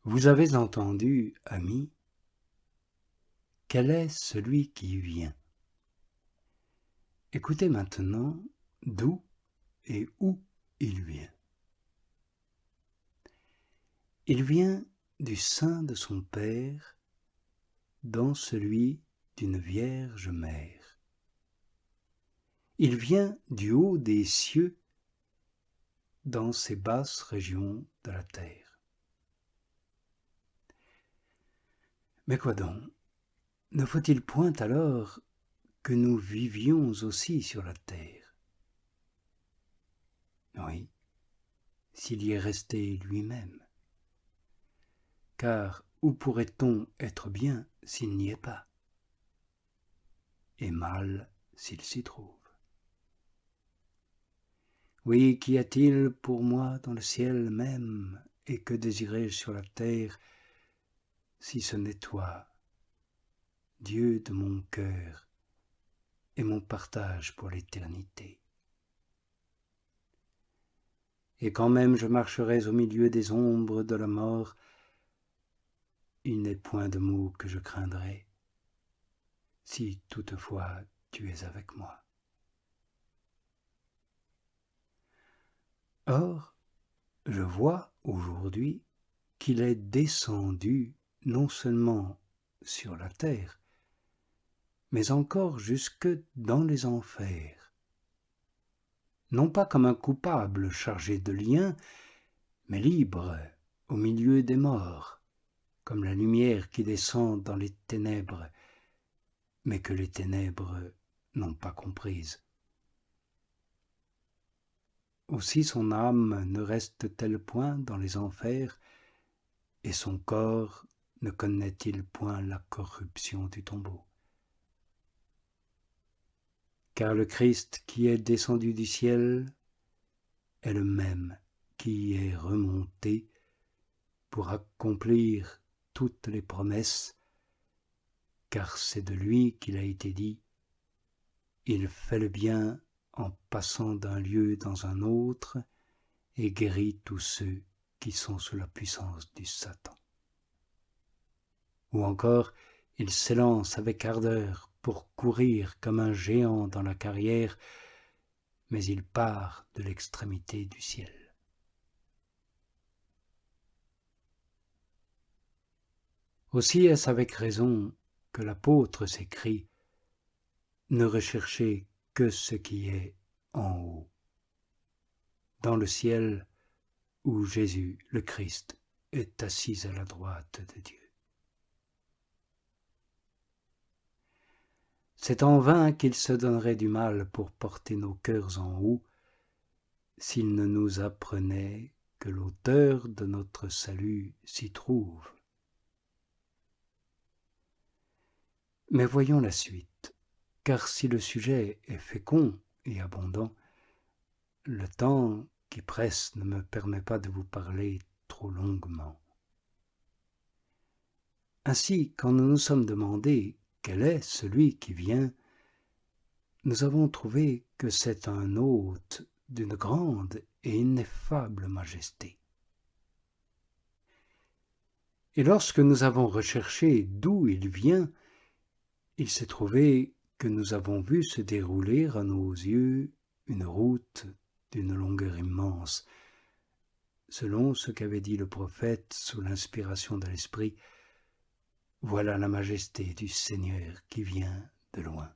Vous avez entendu, amis, quel est celui qui vient. Écoutez maintenant d'où et où il vient. Il vient du sein de son Père, dans celui d'une Vierge Mère. Il vient du haut des cieux, dans ces basses régions de la terre. Mais quoi donc? Ne faut-il point alors que nous vivions aussi sur la terre? Oui, s'il y est resté lui-même. Car où pourrait-on être bien s'il n'y est pas? Et mal s'il s'y trouve. Oui, qu'y a-t-il pour moi dans le ciel même, et que désirais-je sur la terre, si ce n'est toi, Dieu de mon cœur, et mon partage pour l'éternité. Et quand même je marcherais au milieu des ombres de la mort, il n'est point de mot que je craindrais, si toutefois tu es avec moi. Or, je vois aujourd'hui qu'il est descendu non seulement sur la terre, mais encore jusque dans les enfers. Non pas comme un coupable chargé de liens, mais libre au milieu des morts, comme la lumière qui descend dans les ténèbres, mais que les ténèbres n'ont pas comprise. Aussi son âme ne reste-t-elle point dans les enfers, et son corps ne connaît-il point la corruption du tombeau? Car le Christ qui est descendu du ciel est le même qui est remonté pour accomplir toutes les promesses, car c'est de lui qu'il a été dit « Il fait le bien en passant d'un lieu dans un autre et guérit tous ceux qui sont sous la puissance du Satan. » Ou encore, il s'élance avec ardeur pour courir comme un géant dans la carrière, mais il part de l'extrémité du ciel. Aussi est-ce avec raison que l'apôtre s'écrie « Ne recherchez que ce qui est en haut, dans le ciel où Jésus, le Christ, est assis à la droite de Dieu. » C'est en vain qu'il se donnerait du mal pour porter nos cœurs en haut, s'il ne nous apprenait que l'auteur de notre salut s'y trouve. Mais voyons la suite, car si le sujet est fécond et abondant, le temps qui presse ne me permet pas de vous parler trop longuement. Ainsi, quand nous nous sommes demandé quel est celui qui vient, nous avons trouvé que c'est un hôte d'une grande et ineffable majesté. Et lorsque nous avons recherché d'où il vient, il s'est trouvé que nous avons vu se dérouler à nos yeux une route d'une longueur immense, selon ce qu'avait dit le prophète sous l'inspiration de l'Esprit. Voilà la majesté du Seigneur qui vient de loin.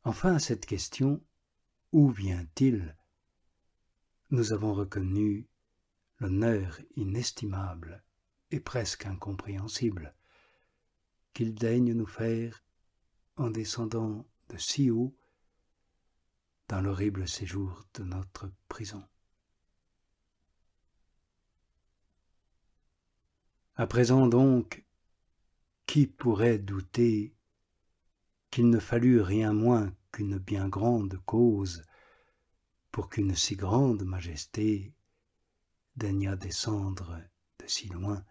Enfin, à cette question, où vient-il? Nous avons reconnu l'honneur inestimable et presque incompréhensible qu'il daigne nous faire en descendant de si haut dans l'horrible séjour de notre prison. À présent donc, qui pourrait douter qu'il ne fallut rien moins qu'une bien grande cause pour qu'une si grande majesté daignât descendre de si loin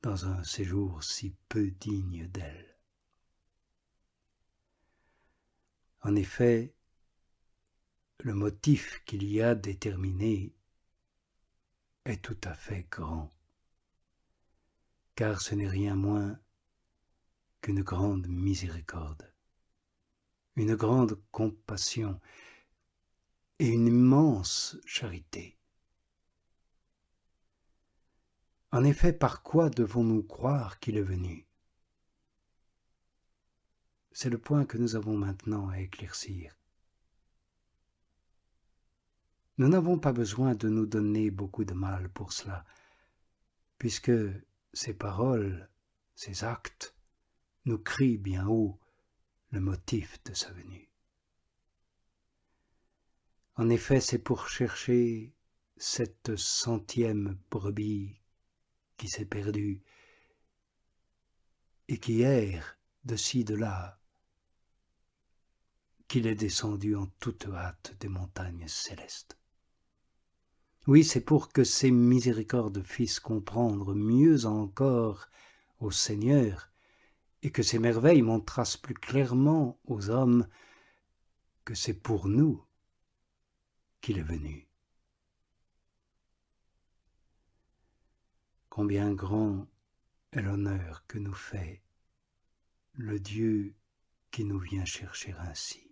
dans un séjour si peu digne d'elle. En effet, le motif qu'il y a déterminé est tout à fait grand, car ce n'est rien moins qu'une grande miséricorde, une grande compassion et une immense charité. En effet, par quoi devons-nous croire qu'il est venu? C'est le point que nous avons maintenant à éclaircir. Nous n'avons pas besoin de nous donner beaucoup de mal pour cela, puisque ces paroles, ces actes, nous crient bien haut le motif de sa venue. En effet, c'est pour chercher cette 100e brebis qui s'est perdue et qui erre de ci de là, qu'il est descendu en toute hâte des montagnes célestes. Oui, c'est pour que ses miséricordes fissent comprendre mieux encore au Seigneur et que ses merveilles montrassent plus clairement aux hommes que c'est pour nous qu'il est venu. Combien grand est l'honneur que nous fait le Dieu qui nous vient chercher ainsi.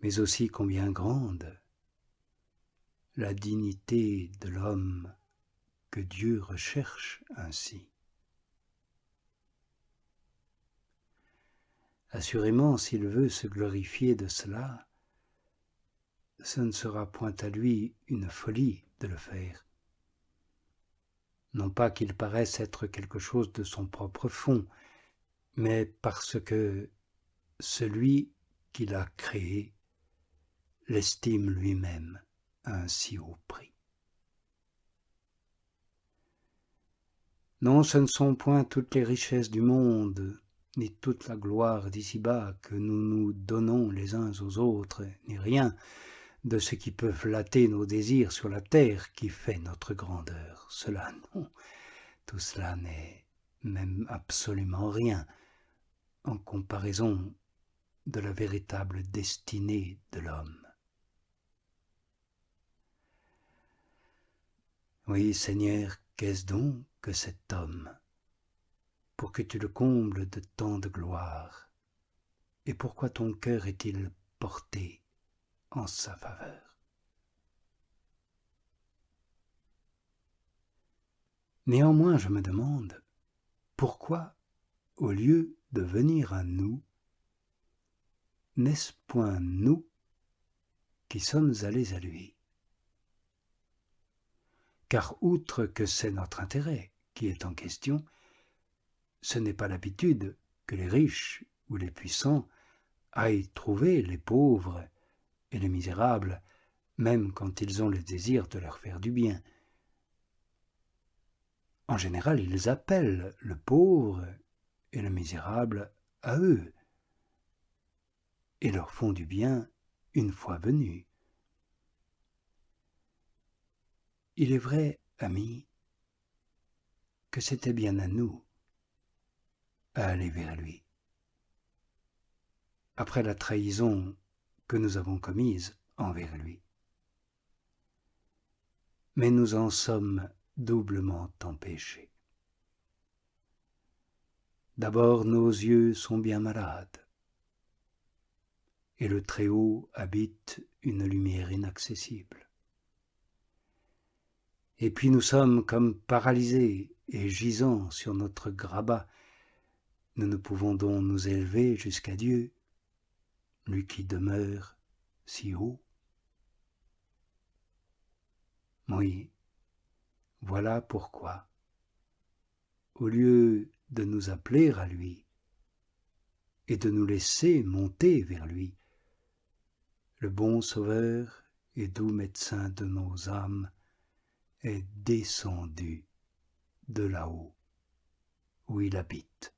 Mais aussi combien grande la dignité de l'homme que Dieu recherche ainsi. Assurément, s'il veut se glorifier de cela, ce ne sera point à lui une folie de le faire. Non pas qu'il paraisse être quelque chose de son propre fond, mais parce que celui qui l'a créé l'estime lui-même à un si haut prix. Non, ce ne sont point toutes les richesses du monde, ni toute la gloire d'ici-bas que nous nous donnons les uns aux autres, ni rien de ce qui peut flatter nos désirs sur la terre qui fait notre grandeur. Cela, non, tout cela n'est même absolument rien en comparaison de la véritable destinée de l'homme. Oui, Seigneur, qu'est-ce donc que cet homme, pour que tu le combles de tant de gloire, et pourquoi ton cœur est-il porté en sa faveur? Néanmoins, je me demande, pourquoi, au lieu de venir à nous, n'est-ce point nous qui sommes allés à lui? Car outre que c'est notre intérêt qui est en question, ce n'est pas l'habitude que les riches ou les puissants aillent trouver les pauvres et les misérables, même quand ils ont le désir de leur faire du bien. En général, ils appellent le pauvre et le misérable à eux, et leur font du bien une fois venus. Il est vrai, amis, que c'était bien à nous à aller vers lui. Après la trahison que nous avons commise envers lui. Mais nous en sommes doublement empêchés. D'abord, nos yeux sont bien malades, et le Très-Haut habite une lumière inaccessible. Et puis nous sommes comme paralysés et gisant sur notre grabat. Nous ne pouvons donc nous élever jusqu'à Dieu, lui qui demeure si haut. Oui, voilà pourquoi, au lieu de nous appeler à lui et de nous laisser monter vers lui, le bon Sauveur et doux médecin de nos âmes est descendu de là-haut où il habite.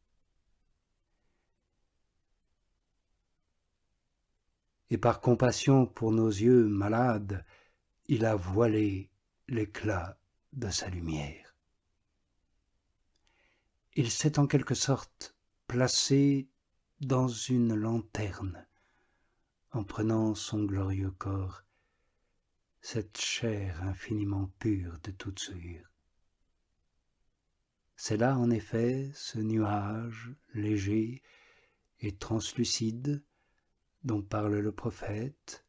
Et par compassion pour nos yeux malades, il a voilé l'éclat de sa lumière. Il s'est en quelque sorte placé dans une lanterne en prenant son glorieux corps cette chair infiniment pure de toute souillure. C'est là en effet ce nuage léger et translucide dont parle le prophète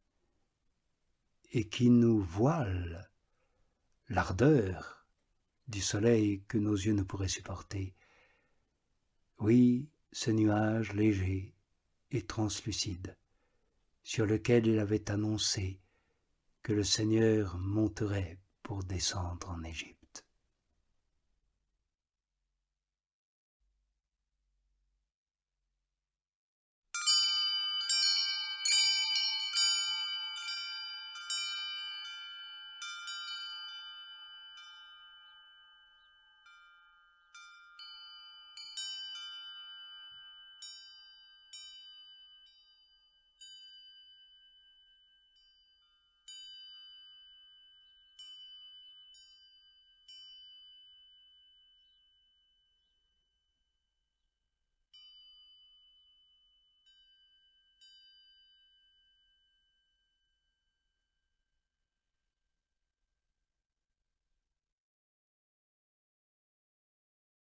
et qui nous voile l'ardeur du soleil que nos yeux ne pourraient supporter. Oui, ce nuage léger et translucide sur lequel il avait annoncé que le Seigneur monterait pour descendre en Égypte.